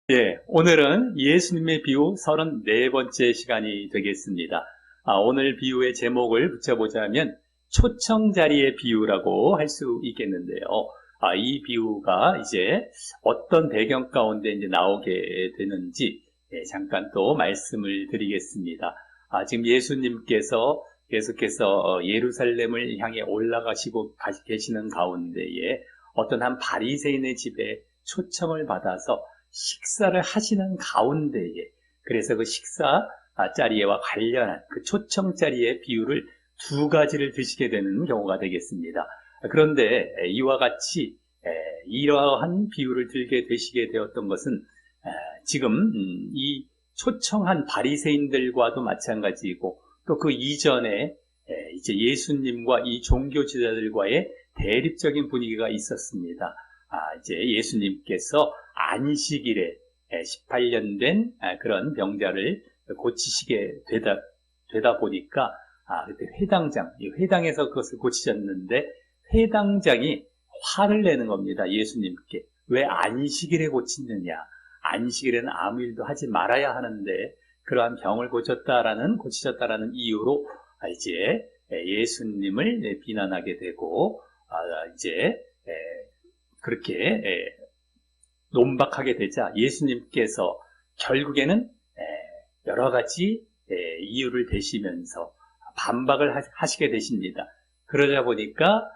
예, 오늘은 예수님의 비유 34번째 시간이 되겠습니다. 오늘 비유의 제목을 붙여보자면 초청자리의 비유라고 할 수 있겠는데요. 이 비유가 이제 어떤 배경 가운데 이제 나오게 되는지 잠깐 또 말씀을 드리겠습니다. 지금 예수님께서 계속해서 예루살렘을 향해 올라가시고 계시는 가운데에 어떤 한 바리새인의 집에 초청을 받아서 식사를 하시는 가운데에, 그래서 그 식사 자리와 관련한 그 초청 자리의 비유를 두 가지를 드시게 되는 경우가 되겠습니다. 그런데 이와 같이 이러한 비유를 들게 되시게 되었던 것은 지금 이 초청한 바리새인들과도 마찬가지이고, 또 그 이전에 이제 예수님과 이 종교 지도자들과의 대립적인 분위기가 있었습니다. 이제 예수님께서 안식일에 18년 된 그런 병자를 고치시게 되다 보니까 그때 회당에서 그것을 고치셨는데, 회당장이 화를 내는 겁니다. 예수님께. 왜 안식일에 고치느냐? 안식일에는 아무 일도 하지 말아야 하는데 그러한 병을 고치셨다라는 이유로 이제 예수님을 비난하게 되고, 이제 그렇게 논박하게 되자 예수님께서 결국에는 여러 가지 이유를 대시면서 반박을 하시게 되십니다. 그러다 보니까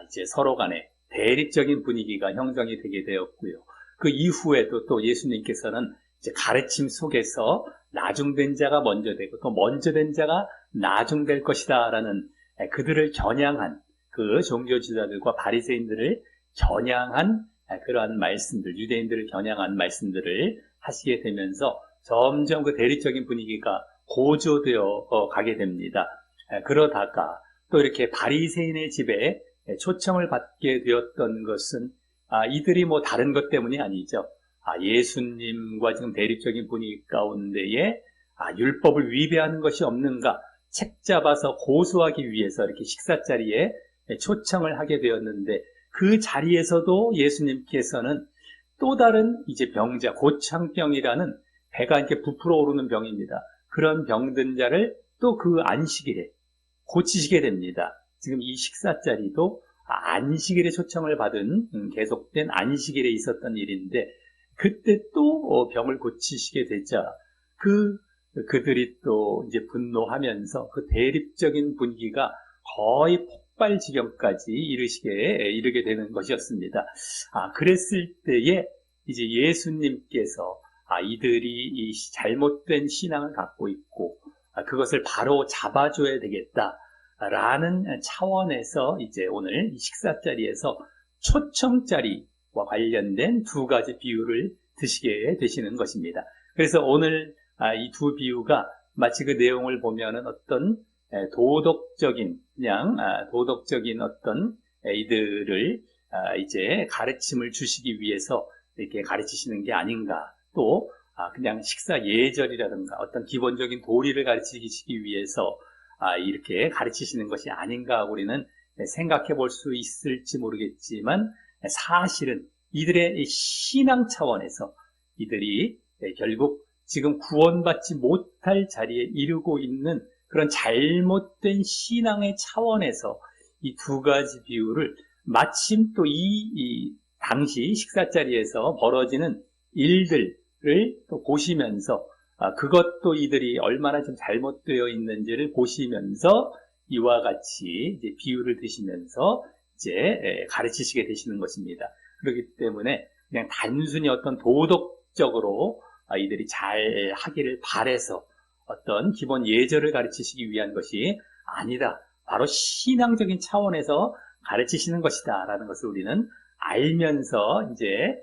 이제 서로 간에 대립적인 분위기가 형성이 되게 되었고요. 그 이후에도 또 예수님께서는 이제 가르침 속에서 나중된 자가 먼저 되고 또 먼저 된 자가 나중될 것이다라는 그들을 겨냥한 그 종교 지도자들과 바리새인들을 겨냥한 그러한 말씀들, 유대인들을 겨냥한 말씀들을 하시게 되면서 점점 그 대립적인 분위기가 고조되어 가게 됩니다. 그러다가 또 이렇게 바리새인의 집에 초청을 받게 되었던 것은 이들이 뭐 다른 것 때문이 아니죠. 예수님과 지금 대립적인 분위기 가운데에 율법을 위배하는 것이 없는가 책 잡아서 고소하기 위해서 이렇게 식사 자리에 초청을 하게 되었는데, 그 자리에서도 예수님께서는 또 다른 이제 병자, 고창병이라는 배가 이렇게 부풀어 오르는 병입니다. 그런 병든 자를 또 그 안식일에 고치시게 됩니다. 지금 이 식사 자리도 안식일에 초청을 받은 계속된 안식일에 있었던 일인데, 그때 또 병을 고치시게 되자 그들이 또 이제 분노하면서 그 대립적인 분위기가 거의 폭발 지경까지 이르게 되는 것이었습니다. 그랬을 때에 이제 예수님께서 이들이 이 잘못된 신앙을 갖고 있고 그것을 바로 잡아줘야 되겠다라는 차원에서 이제 오늘 이 식사 자리에서 초청 자리와 관련된 두 가지 비유를 드시게 되시는 것입니다. 그래서 오늘 이 두 비유가 마치 그 내용을 보면은 어떤 도덕적인 어떤 이들을 이제 가르침을 주시기 위해서 이렇게 가르치시는 게 아닌가, 또 그냥 식사 예절이라든가 어떤 기본적인 도리를 가르치시기 위해서 이렇게 가르치시는 것이 아닌가 하고 우리는 생각해 볼 수 있을지 모르겠지만, 사실은 이들의 신앙 차원에서 이들이 결국 지금 구원받지 못할 자리에 이르고 있는 그런 잘못된 신앙의 차원에서 이 두 가지 비유를 마침 또 이 당시 식사 자리에서 벌어지는 일들을 또 보시면서 그것도 이들이 얼마나 좀 잘못되어 있는지를 보시면서 이와 같이 이제 비유를 드시면서 이제 가르치시게 되시는 것입니다. 그렇기 때문에 그냥 단순히 어떤 도덕적으로 이들이 잘 하기를 바래서 어떤 기본 예절을 가르치시기 위한 것이 아니라 바로 신앙적인 차원에서 가르치시는 것이다라는 것을 우리는 알면서 이제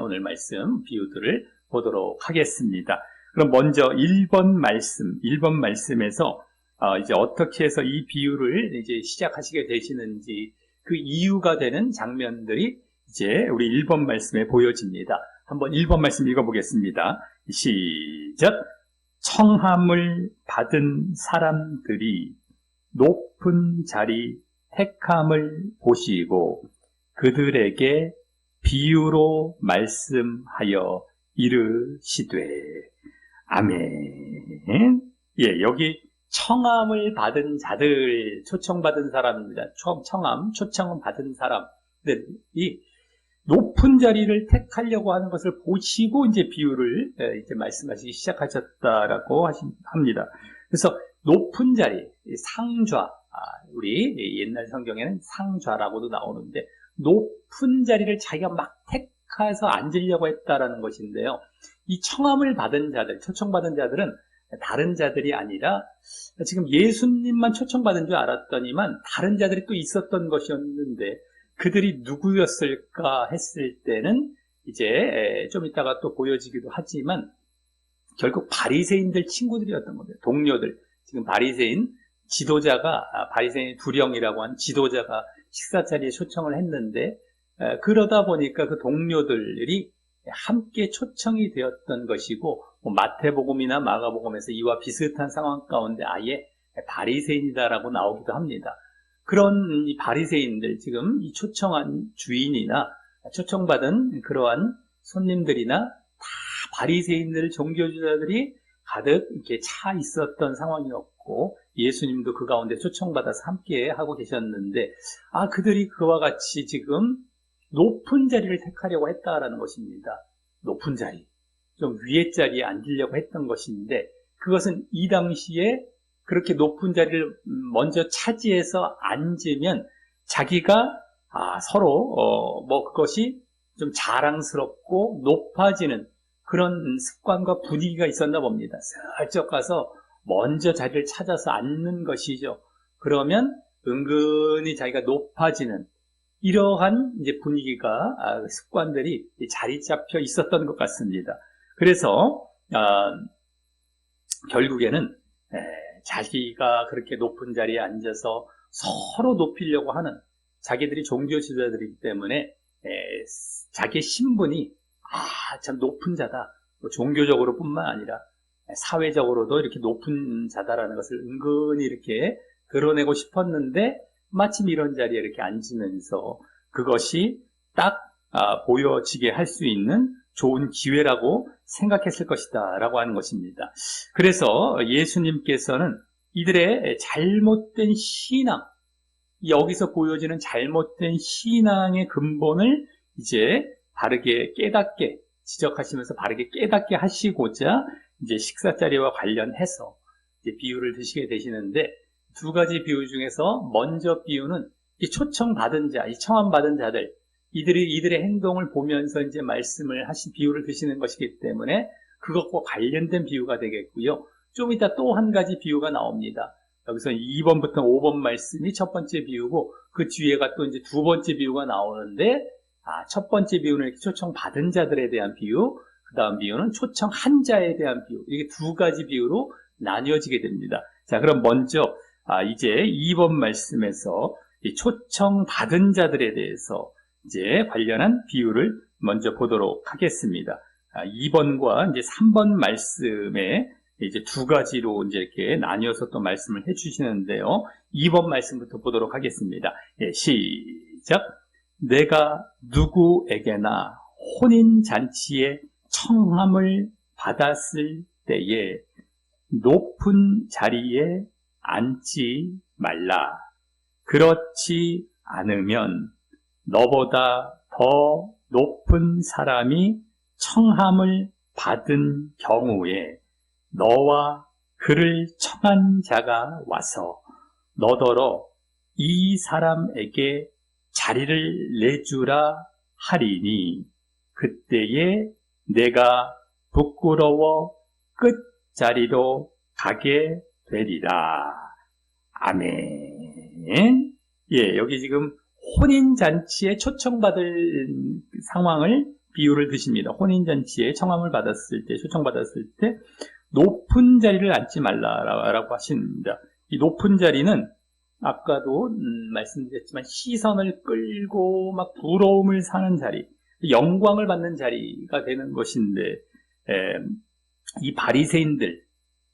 오늘 말씀 비유들을 보도록 하겠습니다. 그럼 먼저 1번 말씀에서 이제 어떻게 해서 이 비유를 이제 시작하시게 되시는지 그 이유가 되는 장면들이 이제 우리 1번 말씀에 보여집니다. 한번 1번 말씀 읽어보겠습니다. 시작! 청함을 받은 사람들이 높은 자리 택함을 보시고 그들에게 비유로 말씀하여 이르시되. 아멘. 예, 여기 청함을 받은 자들, 초청받은 사람입니다. 초청을 받은 사람들이 높은 자리를 택하려고 하는 것을 보시고 이제 비유를 이제 말씀하시기 시작하셨다라고 합니다. 그래서 높은 자리, 상좌, 우리 옛날 성경에는 상좌라고도 나오는데 높은 자리를 자기가 막 택해서 앉으려고 했다라는 것인데요. 이 청함을 받은 자들, 초청받은 자들은 다른 자들이 아니라 지금 예수님만 초청받은 줄 알았더니만 다른 자들이 또 있었던 것이었는데 그들이 누구였을까 했을 때는 이제 좀 이따가 또 보여지기도 하지만 결국 바리새인들 친구들이었던 겁니다. 동료들. 지금 바리새인 지도자가, 바리새인 두령이라고 하는 지도자가 식사 자리에 초청을 했는데 그러다 보니까 그 동료들이 함께 초청이 되었던 것이고 마태복음이나 마가복음에서 이와 비슷한 상황 가운데 아예 바리새인이다라고 나오기도 합니다. 그런 이 바리새인들, 지금 이 초청한 주인이나 초청받은 그러한 손님들이나 다 바리새인들, 종교주자들이 가득 이렇게 차 있었던 상황이었고 예수님도 그 가운데 초청받아서 함께 하고 계셨는데 그들이 그와 같이 지금 높은 자리를 택하려고 했다라는 것입니다. 높은 자리, 좀 위의 자리에 앉으려고 했던 것인데 그것은 이 당시에 그렇게 높은 자리를 먼저 차지해서 앉으면 자기가 서로 그것이 좀 자랑스럽고 높아지는 그런 습관과 분위기가 있었나 봅니다. 슬쩍 가서 먼저 자리를 찾아서 앉는 것이죠. 그러면 은근히 자기가 높아지는 이러한 이제 분위기가 습관들이 자리 잡혀 있었던 것 같습니다. 그래서 결국에는 자기가 그렇게 높은 자리에 앉아서 서로 높이려고 하는 자기들이 종교 지도자들이기 때문에 자기의 신분이 참 높은 자다. 종교적으로 뿐만 아니라 사회적으로도 이렇게 높은 자다라는 것을 은근히 이렇게 드러내고 싶었는데 마침 이런 자리에 이렇게 앉으면서 그것이 딱 보여지게 할 수 있는 좋은 기회라고 생각했을 것이다 라고 하는 것입니다. 그래서 예수님께서는 이들의 잘못된 신앙, 여기서 보여지는 잘못된 신앙의 근본을 이제 바르게 깨닫게 지적하시면서 바르게 깨닫게 하시고자 이제 식사 자리와 관련해서 이제 비유를 드시게 되시는데 두 가지 비유 중에서 먼저 비유는 이 초청받은 자, 이 청함받은 자들, 이들의 행동을 보면서 이제 말씀을 비유를 드시는 것이기 때문에 그것과 관련된 비유가 되겠고요. 좀 이따 또 한 가지 비유가 나옵니다. 여기서 2번부터 5번 말씀이 첫 번째 비유고 그 뒤에가 또 이제 두 번째 비유가 나오는데 첫 번째 비유는 이렇게 초청받은 자들에 대한 비유, 그 다음 비유는 초청한 자에 대한 비유, 이게 두 가지 비유로 나뉘어지게 됩니다. 자, 그럼 먼저 이제 2번 말씀에서 이 초청받은 자들에 대해서 이제 관련한 비유를 먼저 보도록 하겠습니다. 2번과 이제 3번 말씀에 이제 두 가지로 이제 이렇게 나뉘어서 또 말씀을 해주시는데요. 2번 말씀부터 보도록 하겠습니다. 시작. 내가 누구에게나 혼인잔치에 청함을 받았을 때에 높은 자리에 앉지 말라. 그렇지 않으면 너보다 더 높은 사람이 청함을 받은 경우에 너와 그를 청한 자가 와서 너더러 이 사람에게 자리를 내주라 하리니 그때에 내가 부끄러워 끝자리로 가게 되리라. 아멘. 예, 여기 지금 혼인잔치에 초청받을 상황을 비유를 드십니다. 혼인잔치에 청함을 받았을 때, 초청받았을 때 높은 자리를 앉지 말라라고 하십니다. 이 높은 자리는 아까도 말씀드렸지만 시선을 끌고 막 부러움을 사는 자리, 영광을 받는 자리가 되는 것인데 이 바리새인들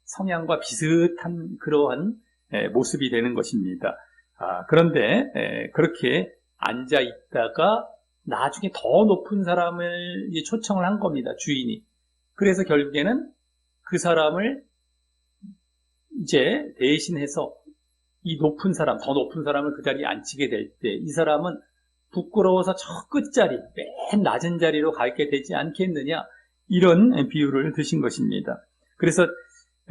성향과 비슷한 그러한 모습이 되는 것입니다. 그런데 그렇게 앉아 있다가 나중에 더 높은 사람을 초청을 한 겁니다. 주인이. 그래서 결국에는 그 사람을 이제 대신해서 이 높은 사람, 더 높은 사람을 그 자리에 앉히게 될 때 이 사람은 부끄러워서 저 끝자리, 맨 낮은 자리로 가게 되지 않겠느냐, 이런 비유를 드신 것입니다. 그래서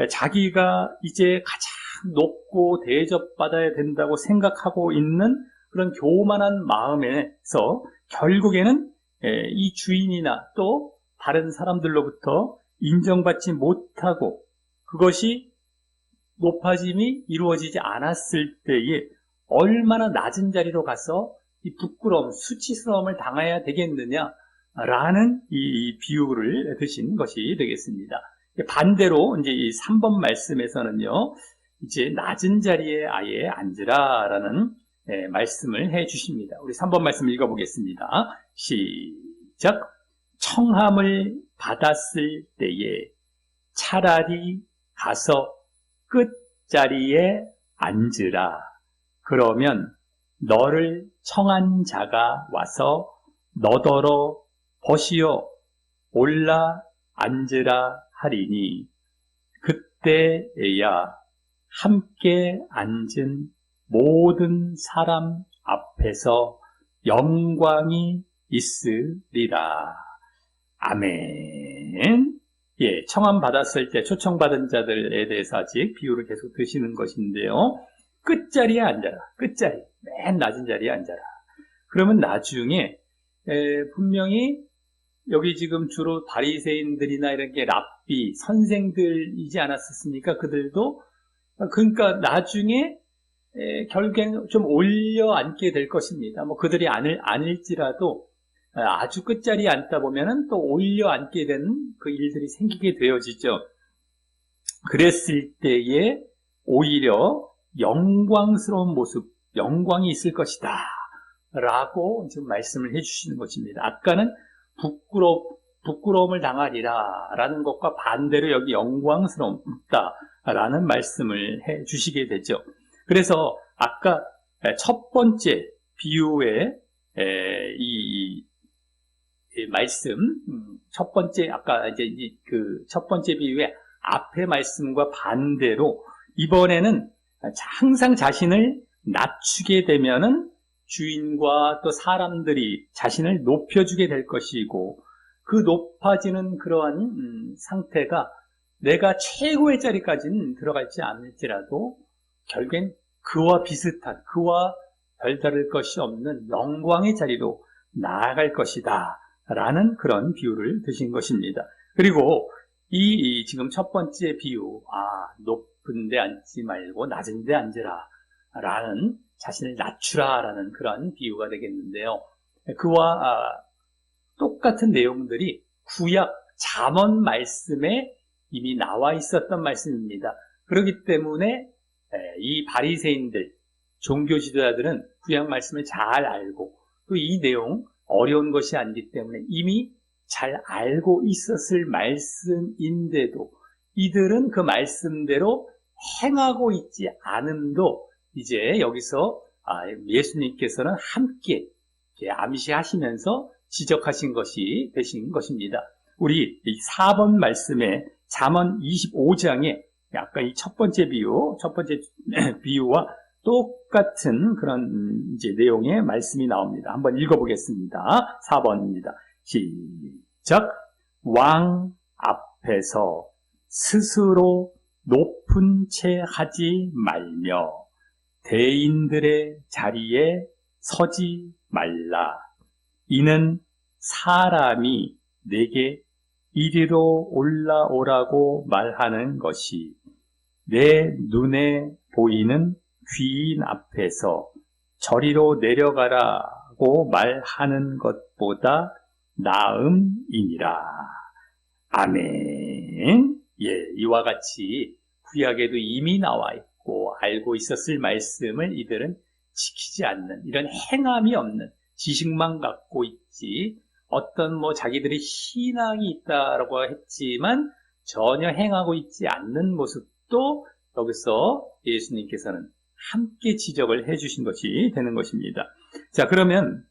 자기가 이제 가장 높고 대접받아야 된다고 생각하고 있는 그런 교만한 마음에서 결국에는 이 주인이나 또 다른 사람들로부터 인정받지 못하고 그것이 높아짐이 이루어지지 않았을 때에 얼마나 낮은 자리로 가서 이 부끄러움, 수치스러움을 당해야 되겠느냐라는 이 비유를 드신 것이 되겠습니다. 반대로 이제 이 3번 말씀에서는요, 이제 낮은 자리에 아예 앉으라라는 말씀을 해 주십니다. 우리 3번 말씀 읽어보겠습니다. 시작. 청함을 받았을 때에 차라리 가서 끝자리에 앉으라. 그러면 너를 청한 자가 와서 너더러 보시오 올라 앉으라 하리니 그때에야 함께 앉은 모든 사람 앞에서 영광이 있으리라. 아멘. 예, 청함 받았을 때 초청받은 자들에 대해서 아직 비유를 계속 드시는 것인데요. 끝자리에 앉아라. 끝자리. 맨 낮은 자리에 앉아라. 그러면 나중에 분명히 여기 지금 주로 바리새인들이나 이런 게 랍비, 선생들이지 않았었습니까? 그들도. 그러니까 나중에 결국엔 좀 올려 앉게 될 것입니다. 뭐 그들이 아닐지라도 아주 끝자리에 앉다 보면은 또 올려 앉게 되는 그 일들이 생기게 되어지죠. 그랬을 때에 오히려 영광스러운 모습, 영광이 있을 것이다 라고 지금 말씀을 해주시는 것입니다. 아까는 부끄러움을 당하리라 라는 것과 반대로 여기 영광스러움 있다 라는 말씀을 해주시게 되죠. 그래서 아까 첫 번째 비유의 이 말씀, 첫 번째, 아까 이제 그 첫 번째 비유의 앞의 말씀과 반대로 이번에는 항상 자신을 낮추게 되면은 주인과 또 사람들이 자신을 높여주게 될 것이고 그 높아지는 그러한 상태가 내가 최고의 자리까지는 들어갈지 않을지라도 결국엔 그와 비슷한, 그와 별다를 것이 없는 영광의 자리로 나아갈 것이다 라는 그런 비유를 드신 것입니다. 그리고 이 지금 첫 번째 비유, 높은 데 앉지 말고 낮은 데 앉으라 라는, 자신을 낮추라 라는 그런 비유가 되겠는데요. 그와 똑같은 내용들이 구약 잠언 말씀에 이미 나와 있었던 말씀입니다. 그렇기 때문에 이 바리새인들, 종교 지도자들은 구약 말씀을 잘 알고 또 이 내용 어려운 것이 아니기 때문에 이미 잘 알고 있었을 말씀인데도 이들은 그 말씀대로 행하고 있지 않음도 이제 여기서 예수님께서는 함께 암시하시면서 지적하신 것이 되신 것입니다. 우리 4번 말씀에 잠언 25장에 아까 이 첫 번째 비유와 똑같은 그런 이제 내용의 말씀이 나옵니다. 한번 읽어보겠습니다. 4번입니다. 시작. 왕 앞에서 스스로 높은 채 하지 말며 대인들의 자리에 서지 말라. 이는 사람이 내게 이리로 올라오라고 말하는 것이 내 눈에 보이는 귀인 앞에서 저리로 내려가라고 말하는 것보다 나음이니라. 아멘. 예, 이와 같이 구약에도 이미 나와 있고 알고 있었을 말씀을 이들은 지키지 않는, 이런 행함이 없는, 지식만 갖고 있지 어떤 자기들의 신앙이 있다라고 했지만 전혀 행하고 있지 않는 모습도 여기서 예수님께서는 함께 지적을 해주신 것이 되는 것입니다. 자, 그러면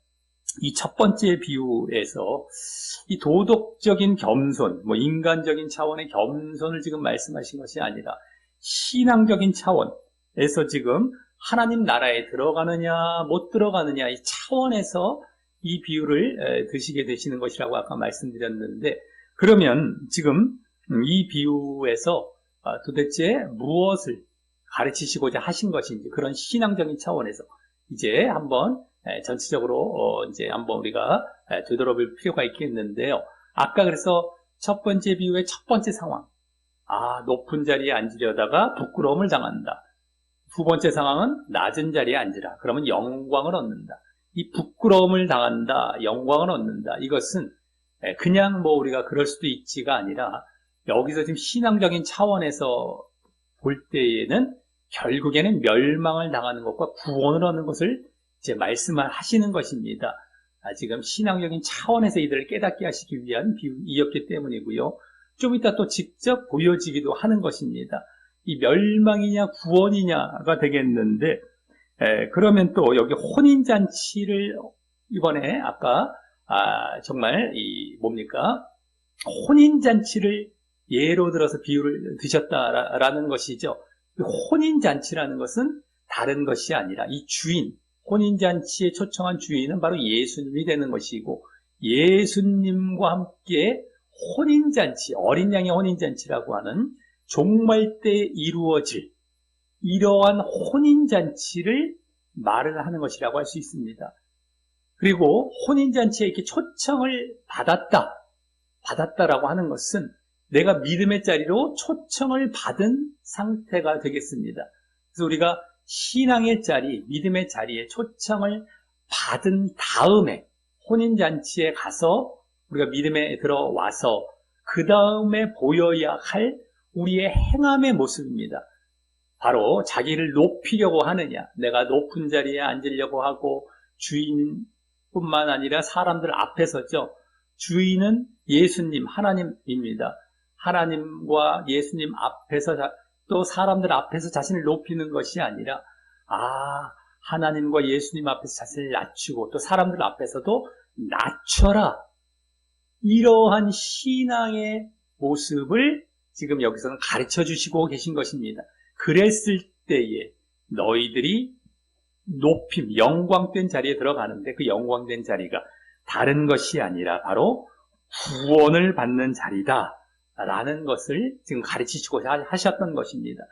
이 첫 번째 비유에서 이 도덕적인 겸손, 인간적인 차원의 겸손을 지금 말씀하신 것이 아니라 신앙적인 차원에서 지금 하나님 나라에 들어가느냐 못 들어가느냐 이 차원에서 이 비유를 드시게 되시는 것이라고 아까 말씀드렸는데, 그러면 지금 이 비유에서 도대체 무엇을 가르치시고자 하신 것인지, 그런 신앙적인 차원에서 이제 한번 전체적으로 이제 한번 우리가 되돌아볼 필요가 있겠는데요. 아까 그래서 첫 번째 비유의 첫 번째 상황, 높은 자리에 앉으려다가 부끄러움을 당한다. 두 번째 상황은 낮은 자리에 앉으라. 그러면 영광을 얻는다. 이 부끄러움을 당한다, 영광을 얻는다. 이것은 그냥 우리가 그럴 수도 있지가 아니라, 여기서 지금 신앙적인 차원에서 볼 때에는 결국에는 멸망을 당하는 것과 구원을 얻는 것을 이제 말씀을 하시는 것입니다. 지금 신앙적인 차원에서 이들을 깨닫게 하시기 위한 비유이었기 때문이고요. 좀 이따 또 직접 보여지기도 하는 것입니다. 이 멸망이냐 구원이냐가 되겠는데, 그러면 또 여기 혼인잔치를 이번에 아까 정말 혼인잔치를 예로 들어서 비유를 드셨다라는 것이죠. 혼인잔치라는 것은 다른 것이 아니라 이 주인, 혼인잔치에 초청한 주인은 바로 예수님이 되는 것이고, 예수님과 함께 혼인잔치, 어린 양의 혼인잔치라고 하는 종말 때 이루어질 이러한 혼인잔치를 말을 하는 것이라고 할 수 있습니다. 그리고 혼인잔치에 이렇게 초청을 받았다라고 하는 것은 내가 믿음의 자리로 초청을 받은 상태가 되겠습니다. 그래서 우리가 신앙의 자리, 믿음의 자리에 초청을 받은 다음에 혼인잔치에 가서 우리가 믿음에 들어와서 그 다음에 보여야 할 우리의 행함의 모습입니다. 바로 자기를 높이려고 하느냐, 내가 높은 자리에 앉으려고 하고, 주인뿐만 아니라 사람들 앞에서죠. 주인은 예수님, 하나님입니다. 하나님과 예수님 앞에서, 또 사람들 앞에서 자신을 높이는 것이 아니라, 하나님과 예수님 앞에서 자신을 낮추고 또 사람들 앞에서도 낮춰라, 이러한 신앙의 모습을 지금 여기서는 가르쳐 주시고 계신 것입니다. 그랬을 때에 너희들이 높임, 영광된 자리에 들어가는데, 그 영광된 자리가 다른 것이 아니라 바로 구원을 받는 자리다 라는 것을 지금 가르치시고 하셨던 것입니다.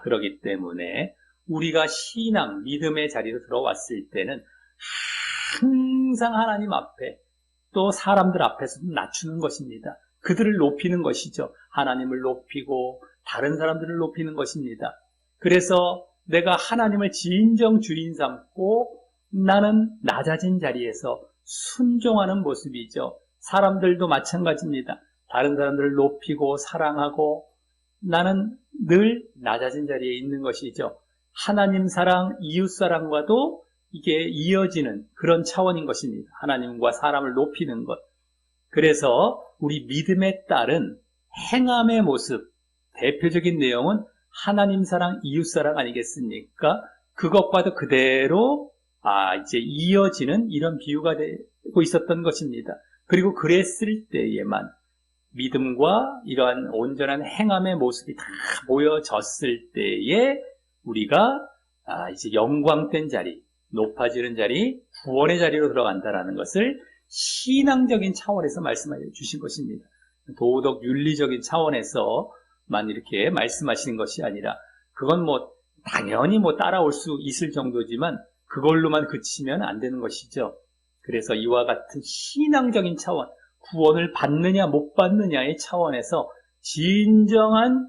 그렇기 때문에 우리가 신앙, 믿음의 자리로 들어왔을 때는 항상 하나님 앞에 또 사람들 앞에서도 낮추는 것입니다. 그들을 높이는 것이죠. 하나님을 높이고 다른 사람들을 높이는 것입니다. 그래서 내가 하나님을 진정 주인 삼고 나는 낮아진 자리에서 순종하는 모습이죠. 사람들도 마찬가지입니다. 다른 사람들을 높이고 사랑하고 나는 늘 낮아진 자리에 있는 것이죠. 하나님 사랑, 이웃 사랑과도 이게 이어지는 그런 차원인 것입니다. 하나님과 사람을 높이는 것. 그래서 우리 믿음의 딸은 행함의 모습, 대표적인 내용은 하나님 사랑, 이웃 사랑 아니겠습니까? 그것과도 그대로 이제 이어지는 이런 비유가 되고 있었던 것입니다. 그리고 그랬을 때에만 믿음과 이러한 온전한 행함의 모습이 다 모여졌을 때에 우리가 이제 영광된 자리, 높아지는 자리, 구원의 자리로 들어간다라는 것을 신앙적인 차원에서 말씀해 주신 것입니다. 도덕 윤리적인 차원에서만 이렇게 말씀하시는 것이 아니라, 그건 당연히 따라올 수 있을 정도지만 그걸로만 그치면 안 되는 것이죠. 그래서 이와 같은 신앙적인 차원, 구원을 받느냐 못 받느냐의 차원에서 진정한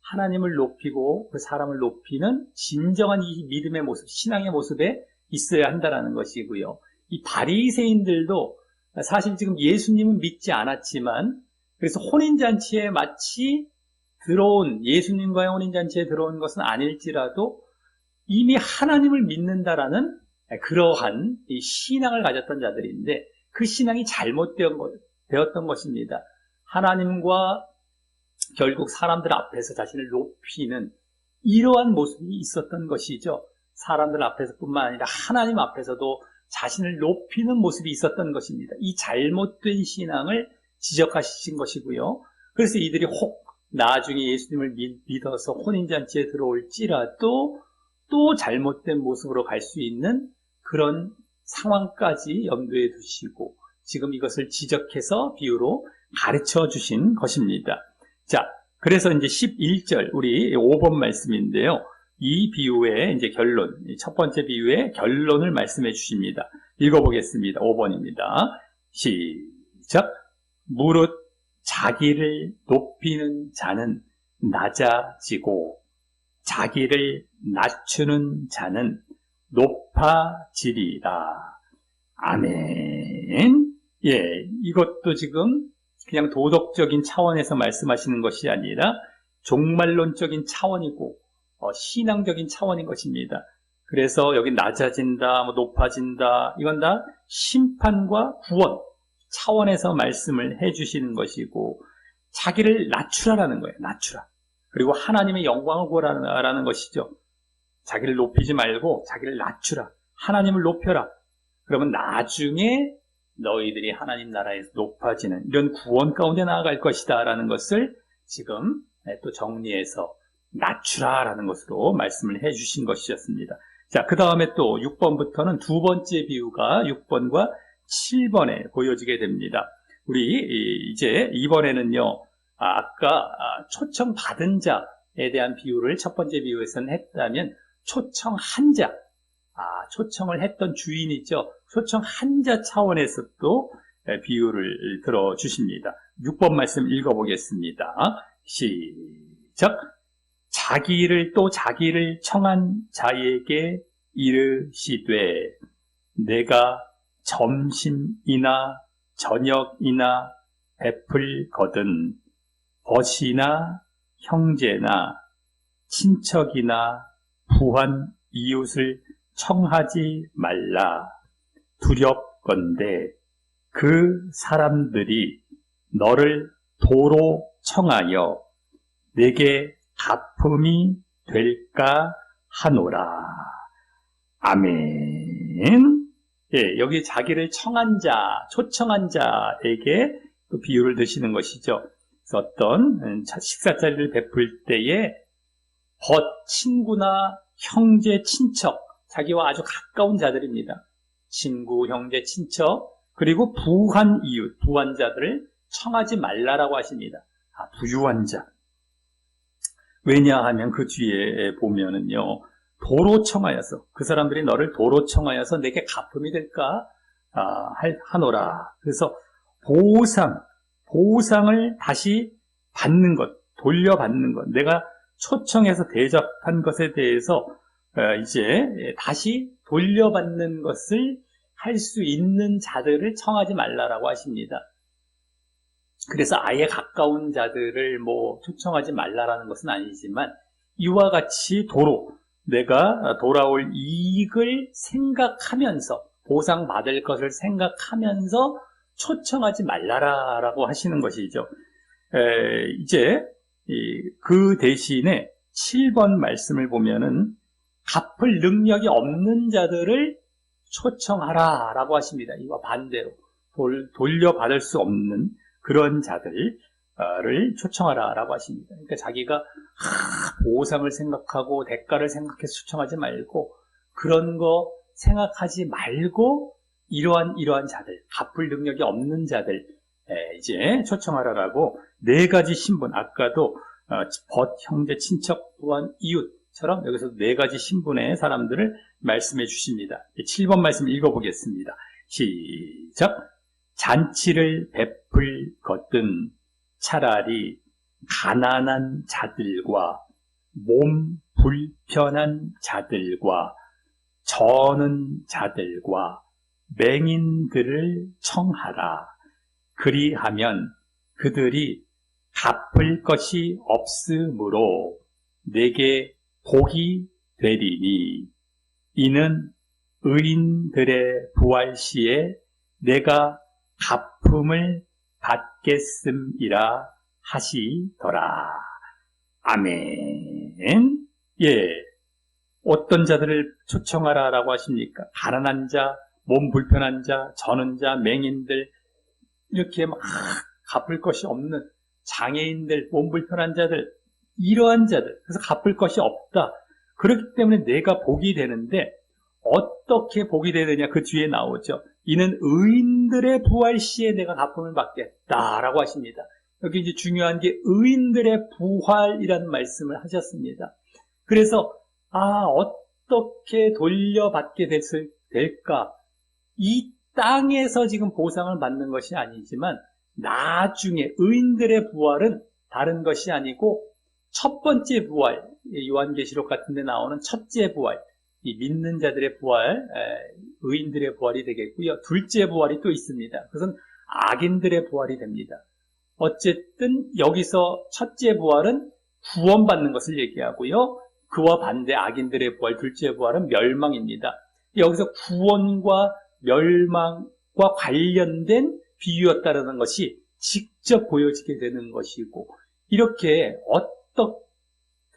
하나님을 높이고 그 사람을 높이는 진정한 이 믿음의 모습, 신앙의 모습에 있어야 한다는 것이고요. 이 바리새인들도 사실 지금 예수님은 믿지 않았지만, 그래서 혼인잔치에 마치 예수님과의 혼인잔치에 들어온 것은 아닐지라도 이미 하나님을 믿는다라는 그러한 이 신앙을 가졌던 자들인데, 그 신앙이 잘못되었던 것입니다. 하나님과 결국 사람들 앞에서 자신을 높이는 이러한 모습이 있었던 것이죠. 사람들 앞에서뿐만 아니라 하나님 앞에서도 자신을 높이는 모습이 있었던 것입니다. 이 잘못된 신앙을 지적하신 것이고요. 그래서 이들이 혹 나중에 예수님을 믿어서 혼인잔치에 들어올지라도 또 잘못된 모습으로 갈 수 있는 그런 상황까지 염두에 두시고 지금 이것을 지적해서 비유로 가르쳐 주신 것입니다. 자, 그래서 이제 11절 우리 5번 말씀인데요. 이 비유의 이제 결론, 첫 번째 비유의 결론을 말씀해 주십니다. 읽어보겠습니다. 5번입니다. 시작. 무릇 자기를 높이는 자는 낮아지고 자기를 낮추는 자는 높아지리라. 아멘. 예, 이것도 지금 그냥 도덕적인 차원에서 말씀하시는 것이 아니라 종말론적인 차원이고 신앙적인 차원인 것입니다. 그래서 여기 낮아진다, 높아진다, 이건 다 심판과 구원 차원에서 말씀을 해주시는 것이고 자기를 낮추라라는 거예요. 낮추라. 그리고 하나님의 영광을 구하라는 것이죠. 자기를 높이지 말고 자기를 낮추라. 하나님을 높여라. 그러면 나중에 너희들이 하나님 나라에서 높아지는 이런 구원 가운데 나아갈 것이다 라는 것을 지금 또 정리해서 낮추라라는 것으로 말씀을 해주신 것이었습니다. 자, 그 다음에 또 6번부터는 두 번째 비유가 6번과 7번에 보여지게 됩니다. 우리 이제 이번에는요, 아까 초청받은 자에 대한 비유를 첫 번째 비유에서는 했다면 초청한 자, 초청을 했던 주인이죠. 초청한 자 차원에서 또 비유를 들어주십니다. 6번 말씀 읽어보겠습니다. 시작. 자기를 청한 자에게 이르시되 내가 점심이나 저녁이나 베풀거든 벗이나 형제나 친척이나 부한 이웃을 청하지 말라. 두렵건대 그 사람들이 너를 도로 청하여 내게 갚음이 될까 하노라. 아멘. 예, 여기 자기를 청한 자, 초청한 자에게 또 비유를 드시는 것이죠. 그래서 어떤 식사 자리를 베풀 때에 친구나 형제, 친척, 자기와 아주 가까운 자들입니다. 친구, 형제, 친척, 그리고 부한 이웃, 부한 자들을 청하지 말라라고 하십니다. 부유한 자. 왜냐하면 그 뒤에 보면은요, 도로 청하여서, 그 사람들이 너를 도로 청하여서 내게 갚음이 될까 하노라. 그래서 보상을 다시 받는 것, 돌려받는 것, 내가 초청해서 대접한 것에 대해서 이제 다시 돌려받는 것을 할 수 있는 자들을 청하지 말라라고 하십니다. 그래서 아예 가까운 자들을 초청하지 말라라는 것은 아니지만 이와 같이 내가 돌아올 이익을 생각하면서 보상받을 것을 생각하면서 초청하지 말라라고 하시는 것이죠. 이제 그 대신에 7번 말씀을 보면은 갚을 능력이 없는 자들을 초청하라라고 하십니다. 이와 반대로 돌려받을 수 없는 그런 자들을 초청하라라고 하십니다. 그러니까 자기가 보상을 생각하고 대가를 생각해서 초청하지 말고 그런 거 생각하지 말고 이러한 자들, 갚을 능력이 없는 자들 이제 초청하라라고 네 가지 신분, 아까도 형제, 친척, 부한 이웃처럼 여기서 네 가지 신분의 사람들을 말씀해 주십니다. 7번 말씀 읽어보겠습니다. 시작. 잔치를 베풀거든 차라리 가난한 자들과 몸 불편한 자들과 저는 자들과 맹인들을 청하라. 그리하면 그들이 갚을 것이 없으므로 내게 복이 되리니 이는 의인들의 부활 시에 내가 갚음을 받겠음이라 하시더라. 아멘. 예. 어떤 자들을 초청하라라고 하십니까? 가난한 자, 몸 불편한 자, 저는 자, 맹인들, 이렇게 막 갚을 것이 없는 장애인들, 몸 불편한 자들, 이러한 자들, 그래서 갚을 것이 없다. 그렇기 때문에 내가 복이 되는데 어떻게 복이 되느냐 그 뒤에 나오죠. 이는 의인들의 부활 시에 내가 갚음을 받겠다라고 하십니다. 여기 이제 중요한 게 의인들의 부활이라는 말씀을 하셨습니다. 그래서 어떻게 돌려받게 될까? 이 땅에서 지금 보상을 받는 것이 아니지만 나중에 의인들의 부활은 다른 것이 아니고 첫 번째 부활, 요한계시록 같은 데 나오는 첫째 부활, 이 믿는 자들의 부활, 의인들의 부활이 되겠고요. 둘째 부활이 또 있습니다. 그것은 악인들의 부활이 됩니다. 어쨌든 여기서 첫째 부활은 구원받는 것을 얘기하고요. 그와 반대 악인들의 부활, 둘째 부활은 멸망입니다. 여기서 구원과 멸망과 관련된 비유였다는 것이 직접 보여지게 되는 것이고, 이렇게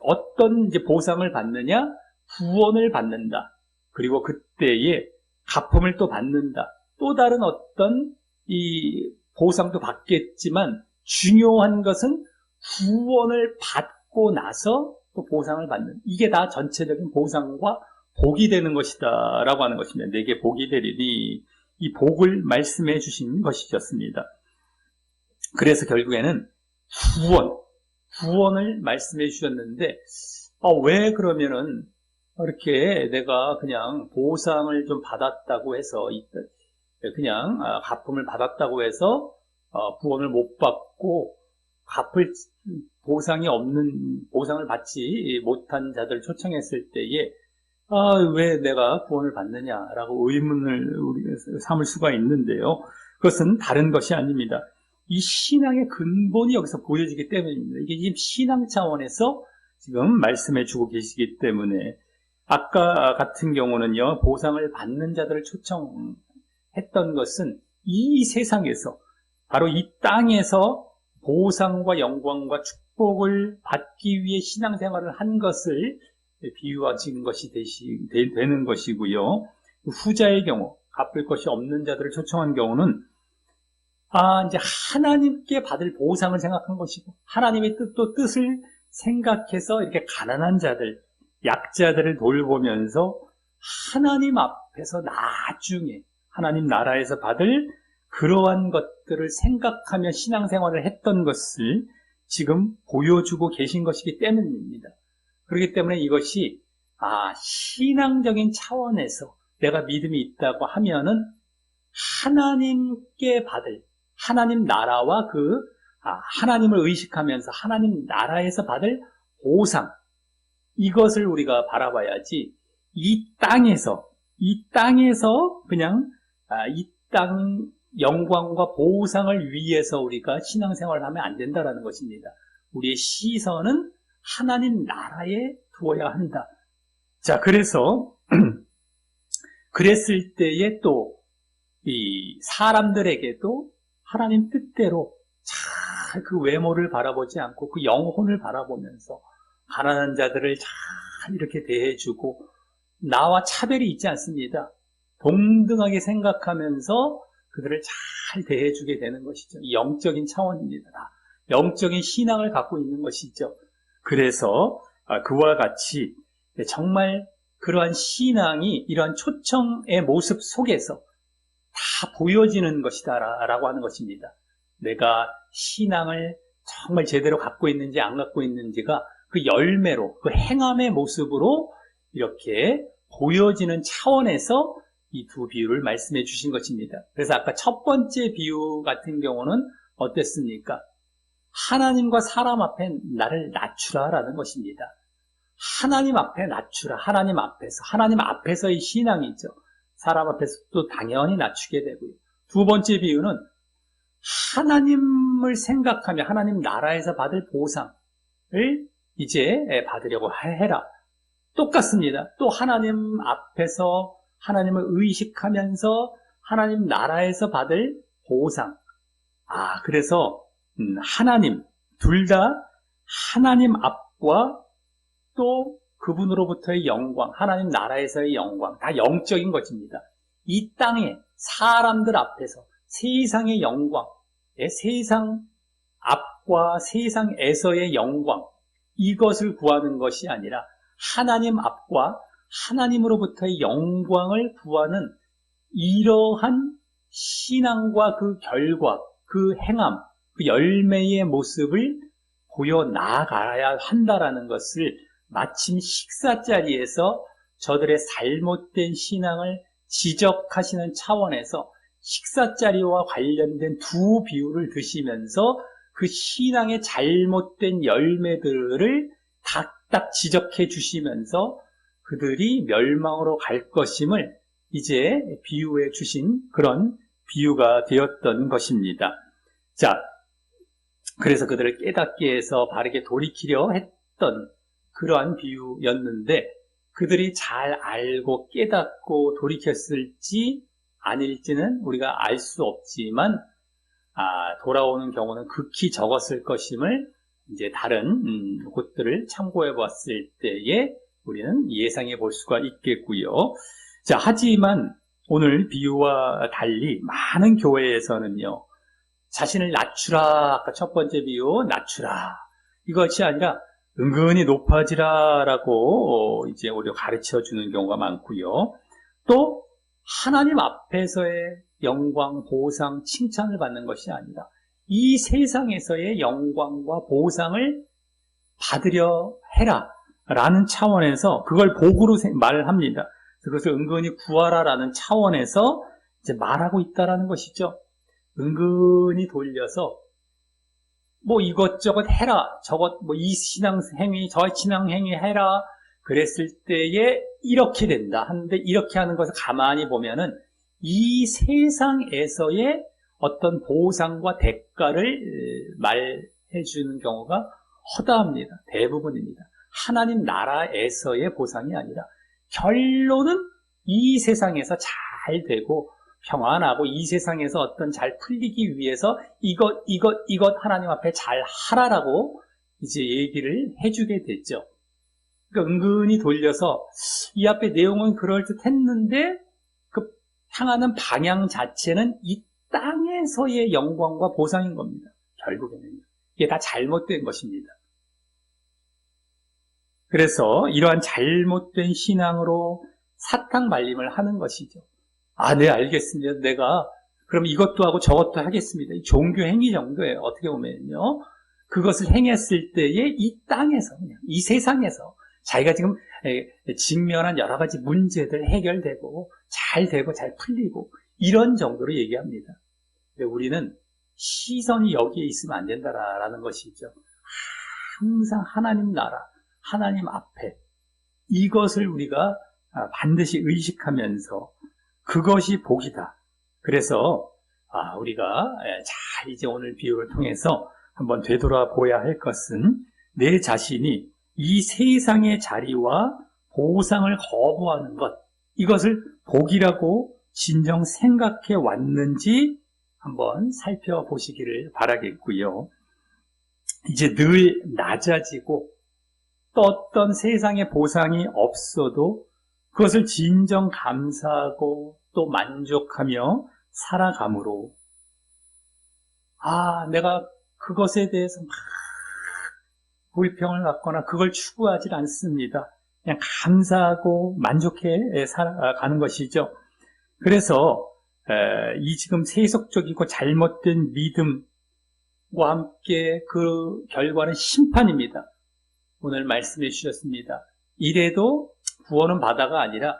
어떤 이제 보상을 받느냐? 구원을 받는다. 그리고 그때에 갚음을 또 받는다. 또 다른 어떤 이 보상도 받겠지만 중요한 것은 구원을 받고 나서 또 보상을 받는, 이게 다 전체적인 보상과 복이 되는 것이다 라고 하는 것입니다. 내게 복이 되리니, 이 복을 말씀해 주신 것이었습니다. 그래서 결국에는 구원을 말씀해 주셨는데, 왜 그러면은 이렇게 내가 그냥 보상을 좀 받았다고 해서, 그냥 갚음을 받았다고 해서 구원을 못 받고 갚을 보상이 없는, 보상을 받지 못한 자들을 초청했을 때에 왜 내가 구원을 받느냐라고 의문을 삼을 수가 있는데요. 그것은 다른 것이 아닙니다. 이 신앙의 근본이 여기서 보여지기 때문입니다. 이게 지금 신앙 차원에서 지금 말씀해 주고 계시기 때문에, 아까 같은 경우는요, 보상을 받는 자들을 초청했던 것은 이 세상에서, 바로 이 땅에서 보상과 영광과 축복을 받기 위해 신앙생활을 한 것을 비유하신 것이 되는 것이고요. 후자의 경우, 갚을 것이 없는 자들을 초청한 경우는 이제 하나님께 받을 보상을 생각한 것이고, 하나님의 뜻을 생각해서 이렇게 가난한 자들, 약자들을 돌보면서 하나님 앞에서 나중에 하나님 나라에서 받을 그러한 것들을 생각하며 신앙생활을 했던 것을 지금 보여주고 계신 것이기 때문입니다. 그렇기 때문에 이것이 신앙적인 차원에서 내가 믿음이 있다고 하면은 하나님께 받을, 하나님 나라와 하나님을 의식하면서 하나님 나라에서 받을 보상, 이것을 우리가 바라봐야지, 이 땅에서 그냥 이 땅 영광과 보상을 위해서 우리가 신앙생활을 하면 안 된다라는 것입니다. 우리의 시선은 하나님 나라에 두어야 한다. 자, 그래서 그랬을 때에 또 이 사람들에게도 하나님 뜻대로 잘 그 외모를 바라보지 않고 그 영혼을 바라보면서 가난한 자들을 잘 이렇게 대해주고, 나와 차별이 있지 않습니다. 동등하게 생각하면서 그들을 잘 대해주게 되는 것이죠. 영적인 차원입니다. 영적인 신앙을 갖고 있는 것이죠. 그래서 그와 같이 정말 그러한 신앙이 이러한 초청의 모습 속에서 다 보여지는 것이다 라고 하는 것입니다. 내가 신앙을 정말 제대로 갖고 있는지 안 갖고 있는지가 그 열매로, 그 행함의 모습으로 이렇게 보여지는 차원에서 이 두 비유를 말씀해 주신 것입니다. 그래서 아까 첫 번째 비유 같은 경우는 어땠습니까? 하나님과 사람 앞에 나를 낮추라 라는 것입니다. 하나님 앞에 낮추라. 하나님 앞에서의 신앙이죠. 사람 앞에서도 당연히 낮추게 되고요. 두 번째 비유는 하나님을 생각하며 하나님 나라에서 받을 보상을 이제 받으려고 해라. 똑같습니다. 또 하나님 앞에서 하나님을 의식하면서 하나님 나라에서 받을 보상. 그래서 하나님, 둘 다 하나님 앞과 또 그분으로부터의 영광, 하나님 나라에서의 영광, 다 영적인 것입니다. 이 땅에 사람들 앞에서 세상의 영광, 세상 앞과 세상에서의 영광, 이것을 구하는 것이 아니라 하나님 앞과 하나님으로부터의 영광을 구하는 이러한 신앙과 그 결과, 그 행함, 그 열매의 모습을 보여나가야 한다라는 것을 마침 식사자리에서 저들의 잘못된 신앙을 지적하시는 차원에서 식사자리와 관련된 두 비유를 드시면서 그 신앙의 잘못된 열매들을 딱딱 지적해 주시면서 그들이 멸망으로 갈 것임을 이제 비유해 주신 그런 비유가 되었던 것입니다. 자, 그래서 그들을 깨닫게 해서 바르게 돌이키려 했던 그러한 비유였는데 그들이 잘 알고 깨닫고 돌이켰을지 아닐지는 우리가 알 수 없지만 돌아오는 경우는 극히 적었을 것임을 이제 다른 곳들을 참고해 봤을 때에 우리는 예상해 볼 수가 있겠고요. 자, 하지만 오늘 비유와 달리 많은 교회에서는요, 자신을 낮추라, 아까 첫 번째 비유, 낮추라. 이것이 아니라 은근히 높아지라라고 이제 우리가 가르쳐 주는 경우가 많고요. 또 하나님 앞에서의 영광, 보상, 칭찬을 받는 것이 아니라 이 세상에서의 영광과 보상을 받으려 해라 라는 차원에서 그걸 복으로 말을 합니다. 그것을 은근히 구하라라는 차원에서 이제 말하고 있다라는 것이죠. 은근히 돌려서 뭐 이것저것 해라, 저것 뭐 이 신앙행위, 저 신앙행위 해라 그랬을 때에 이렇게 된다 하는데 이렇게 하는 것을 가만히 보면은 이 세상에서의 어떤 보상과 대가를 말해 주는 경우가 허다합니다. 대부분입니다. 하나님 나라에서의 보상이 아니라 결론은 이 세상에서 잘 되고 평안하고 이 세상에서 어떤 잘 풀리기 위해서 이것 하나님 앞에 잘 하라라고 이제 얘기를 해주게 됐죠. 그러니까 은근히 돌려서 이 앞에 내용은 그럴듯 했는데 그 향하는 방향 자체는 이 땅에서의 영광과 보상인 겁니다. 결국에는 이게 다 잘못된 것입니다. 그래서 이러한 잘못된 신앙으로 사탕 말림을 하는 것이죠. 네, 알겠습니다. 내가 그럼 이것도 하고 저것도 하겠습니다. 이 종교 행위 정도예요. 어떻게 보면요. 그것을 행했을 때에 이 땅에서, 그냥 이 세상에서 자기가 지금 직면한 여러 가지 문제들 해결되고 잘 되고 잘 풀리고 이런 정도로 얘기합니다. 근데 우리는 시선이 여기에 있으면 안 된다라는 것이죠. 항상 하나님 나라, 하나님 앞에 이것을 우리가 반드시 의식하면서 그것이 복이다. 그래서 우리가 잘 이제 오늘 비유를 통해서 한번 되돌아보아야 할 것은 내 자신이 이 세상의 자리와 보상을 거부하는 것, 이것을 복이라고 진정 생각해 왔는지 한번 살펴보시기를 바라겠고요. 이제 늘 낮아지고 또 어떤 세상의 보상이 없어도 그것을 진정 감사하고 또 만족하며 살아감으로 내가 그것에 대해서 막 불평을 갖거나 그걸 추구하지 않습니다. 그냥 감사하고 만족해 살아가는 것이죠. 그래서 이 지금 세속적이고 잘못된 믿음과 함께 그 결과는 심판입니다. 오늘 말씀해 주셨습니다. 이래도 구원은 받아가 아니라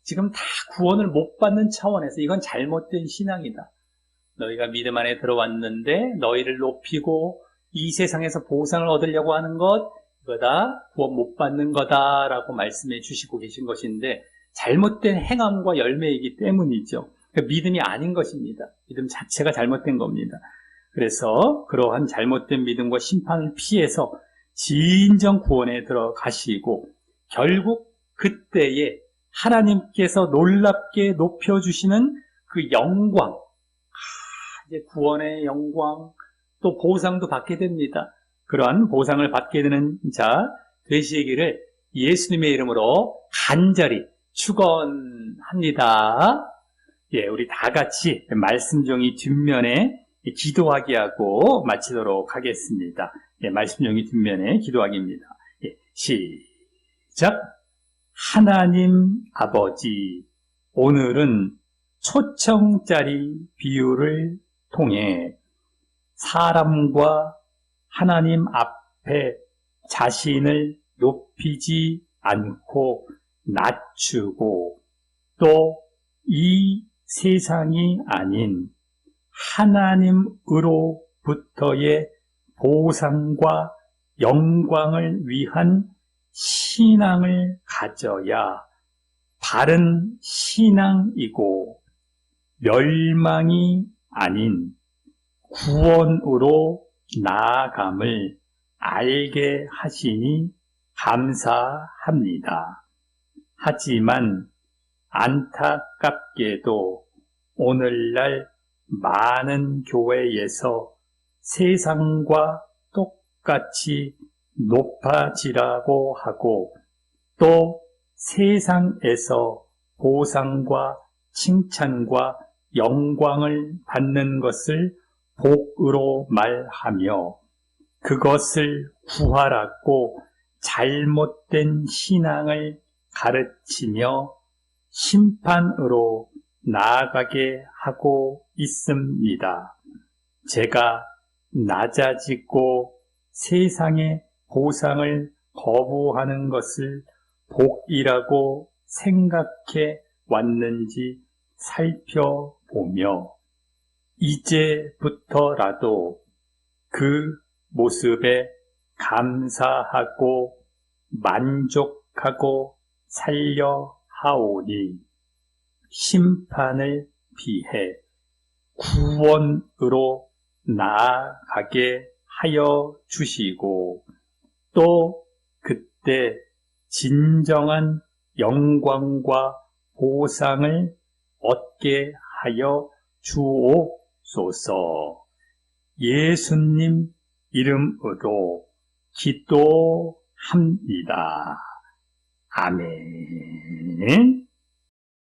지금 다 구원을 못 받는 차원에서 이건 잘못된 신앙이다. 너희가 믿음 안에 들어왔는데 너희를 높이고 이 세상에서 보상을 얻으려고 하는 것, 이거다 구원 못 받는 거다라고 말씀해 주시고 계신 것인데 잘못된 행함과 열매이기 때문이죠. 그러니까 믿음이 아닌 것입니다. 믿음 자체가 잘못된 겁니다. 그래서 그러한 잘못된 믿음과 심판을 피해서 진정 구원에 들어가시고 결국 그때에 하나님께서 놀랍게 높여주시는 그 영광, 이제 구원의 영광, 또 보상도 받게 됩니다. 그러한 보상을 받게 되는 자 되시기를 예수님의 이름으로 간절히 축원합니다. 우리 다 같이 말씀 종이 뒷면에 기도하기 하고 마치도록 하겠습니다. 말씀 종이 뒷면에 기도하기입니다. 시작! 하나님 아버지, 오늘은 초청자리 비유를 통해 사람과 하나님 앞에 자신을 높이지 않고 낮추고 또 이 세상이 아닌 하나님으로부터의 보상과 영광을 위한 신앙을 가져야 바른 신앙이고 멸망이 아닌 구원으로 나아감을 알게 하시니 감사합니다. 하지만 안타깝게도 오늘날 많은 교회에서 세상과 똑같이 높아지라고 하고 또 세상에서 보상과 칭찬과 영광을 받는 것을 복으로 말하며 그것을 구하라고 잘못된 신앙을 가르치며 심판으로 나아가게 하고 있습니다. 제가 낮아지고 세상의 보상을 거부하는 것을 복이라고 생각해 왔는지 살펴보며 이제부터라도 그 모습에 감사하고 만족하고 살려 하오니 심판을 피해 구원으로 나아가게 하여 주시고 또 그때 진정한 영광과 보상을 얻게 하여 주옵소서. 예수님 이름으로 기도합니다. 아멘.